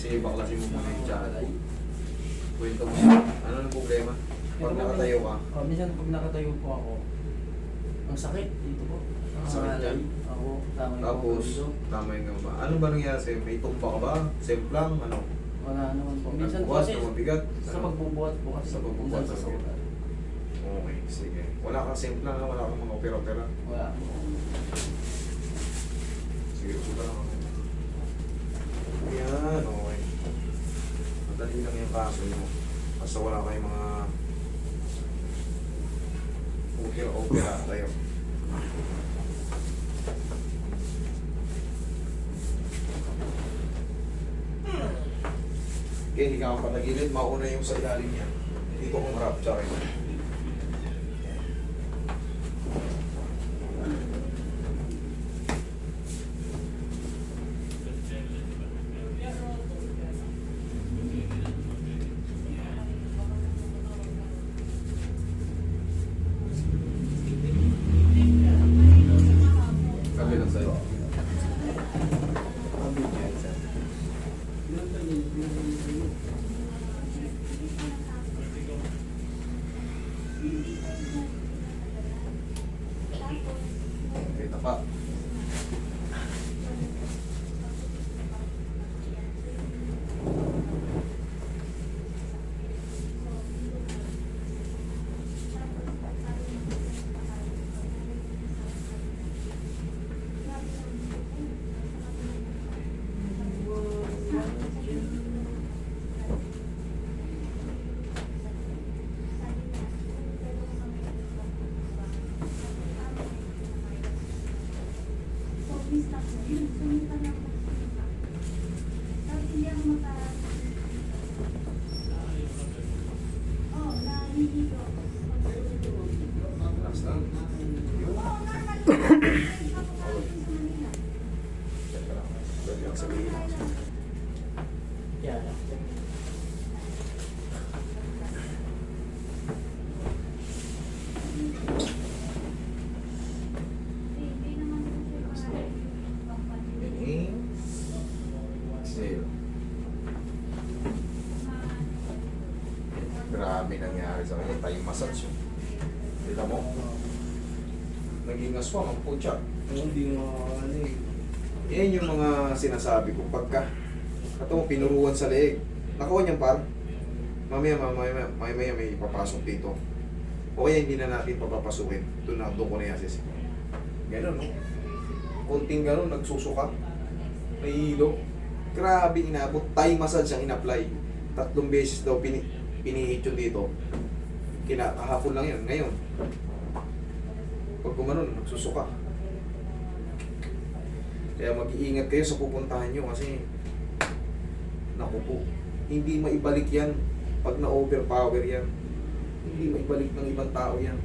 Sige, baklasin mo muna yung chat. Kwento mo siya. Ano ang problema? Pag nakatayo ka, Minsan pag nakatayo po ako, ang sakit dito po. Sakit yan? Ako, tama yung tapos dito. tama yung gamba. Ano ba nangyari sa'yo? May tumpa ka ba? Semplang? Ano? Wala naman po. Minsan po Nagbuhat kasi na mabigat? sa Ano? pagbubuhat po kasi. Sa pagbubuhat minsan sa sa sakit. sugat. Okay, sige. Wala kang semplang, wala kang mga opera-opera. Wala po. Sige, suga lang ako. Yan, okay. Madali lang yung kaso nyo. Basta wala kayong mga opera tayo. Okay, hindi ka patagilid. Mauna yung sa ilalim niya. Dito kong harap, tsaka yun. Kabilang sa'yo. Okay, tapa. Relax lang. Yun. Teka lang. Pwede lang sabihin. Yeah. Inhale. Exhale. Grabe nangyari sa kanya. Tayo massage yun. Kita mo? Naging aswang ang putya. Hindi mo ano eh. Yan yung mga sinasabi ko. Pagka ito mo pinuruan sa leeg. Nakuha niyan par. Mamaya may papasok dito. O kaya hindi na natin papapasukin. Doon ko na yasis. Ganun, no? Kunting ganun, nagsusuka. May hilo. Grabe inabot. Thai massage ang in-apply. 3 beses daw pinihit yun dito. Kahapon lang yun. Ngayon, pag gumanon, nagsusuka. Kaya mag-iingat kayo sa pupuntahan nyo kasi naku po, hindi maibalik yan pag na-overpower yan. Hindi maibalik ng ibang tao yan.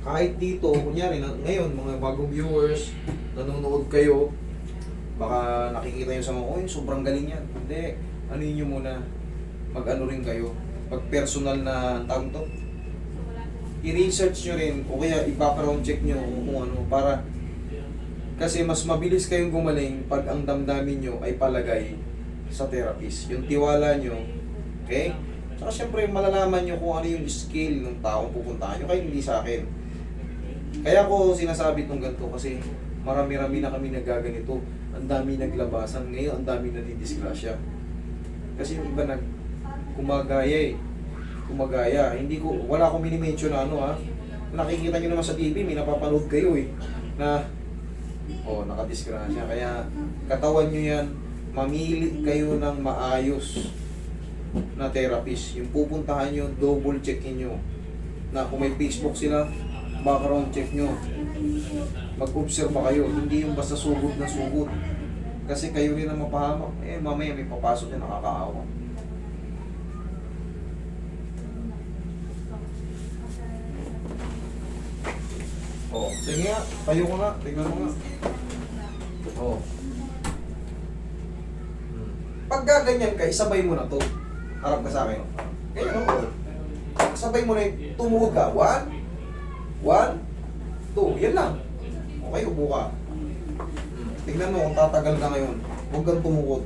Kahit dito, kunyari, ngayon, mga bagong viewers, nanonood kayo, baka nakikita nyo sa mga, oh, sobrang galing yan. Hindi, ano nyo muna, mag-ano rin kayo, pag personal na tawag to, i-research nyo rin, o kaya i-background check nyo kung ano, para, kasi mas mabilis kayong gumaling pag ang damdamin nyo ay palagay sa therapist. Yung tiwala nyo, okay? Tsaka syempre, malalaman nyo kung ano yung skill ng taong pupuntahan nyo, kaya hindi sa akin. Kaya ko sinasabi itong ganito kasi marami-rami na kami nagaganito. Ang dami naglabasan. Ngayon, ang dami nadidisgrasya. Kasi yung iba kumagaya eh. Kumagaya. Wala akong minimension na ano ha. Nakikita nyo naman sa TV, may napapanood kayo eh. Na, nakadisgrasya. Kaya, katawan nyo yan, mamili kayo ng maayos na therapist. Yung pupuntahan nyo, double checkin nyo. Na kung may Facebook sila, background check nyo. Mag-observe kayo. Hindi yung basta sugod na sugod. Kasi kayo rin ang mapahamak. Mamaya may papasok na nakakaawa. Sige nga. Tayo ko nga. Tignan mo nga. Pag gaganyan ka, isabay mo na to. Harap ka sa akin. Ganyan o. Sabay mo na yung tumuhod ka. 1, 2, yan lang. Okay, upo ka. Tignan mo kung tatagal ka ngayon. Huwag kang tumukod.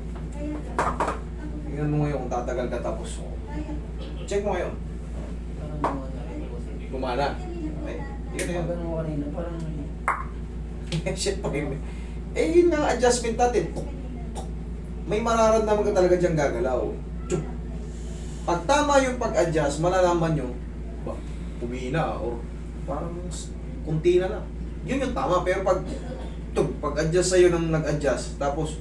Tignan mo ngayon kung tatagal ka tapos. Check mo ngayon. Parang mga narinig ko. Gumana. Okay. Tignan Yung yun. ganun mo kanina, parang Siyempre. Eh, yun nga ang adjustment natin. May mararamdaman ka talaga dyan gagalaw. Tsup. Pag tama yung pag-adjust, malalaman nyo, ba, humina or parang kunti na lang. Yun yung tama. Pero pag-adjust sa'yo nang nag-adjust, tapos,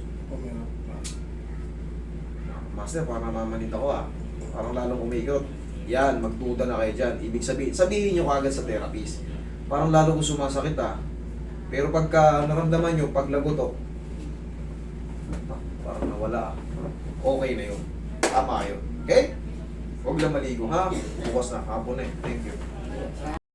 Master, parang namamanit ako parang lalong umikot. Yan, magduda na kayo dyan. Ibig sabihin nyo kagad sa therapist. Parang lalo ko sumasakit Pero pagka naramdaman nyo, paglagotok, parang nawala Okay na yun. Tama yun. Okay? Huwag lang maligo ha. Bukas na. Hapon na eh. Thank you.